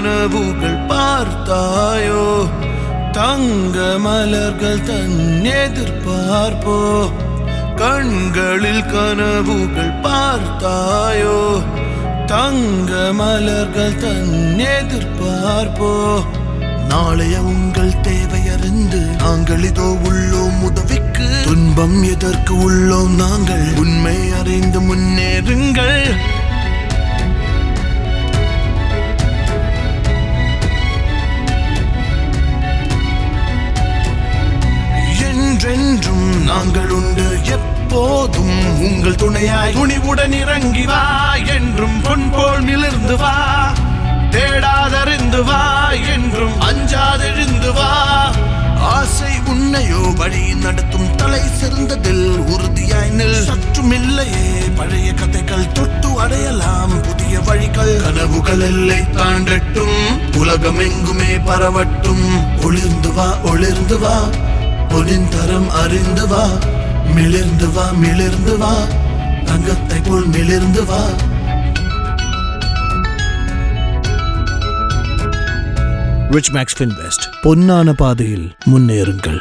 கனவுகள் பார்த்தாயோ தங்க மலர்கள் தன் எதிர்பார்ப்போ கண்களில் கனவுகள் பார்த்தாயோ தங்க மலர்கள் தன் எதிர்பார்ப்போ நாளைய உங்கள் தேவை அறிந்து நாங்கள் இதோ உள்ளோம் உதவிக்கு துன்பம் எதற்கு உள்ளோம் நாங்கள் உண்மை அறிந்து முன்னேறுங்கள் என்றென்றும் நாங்கள் உண்டு எப்போதும் உங்கள் துணையாய் துணிவுடன் இறங்கி வா என்றும் பொன் போல் மிளிர்ந்து வா தேடாதறிந்து வா என்றும் அஞ்சாதெழுந்து வா ஆசை உன்னையோ வழி நடத்தும் தலை சிறந்ததில் உறுதியாய் நில் சற்றும் இல்லையே பழைய கதைகள் தொட்டு அடையலாம் புதிய வழிகள் கனவுகள் எல்லை தாண்டட்டும் உலகம் எங்குமே பரவட்டும் ஒளிர்ந்து வா ஒளிர்ந்து வா பொலின் தரம் அறிந்து வா மிளிர்ந்து வா தங்கத்தை போல் மிளிர்ந்து வா ரிச் மேக்ஸ் ஃபின்வெஸ்ட் பொன்னான பாதையில் முன்னேறுங்கள்.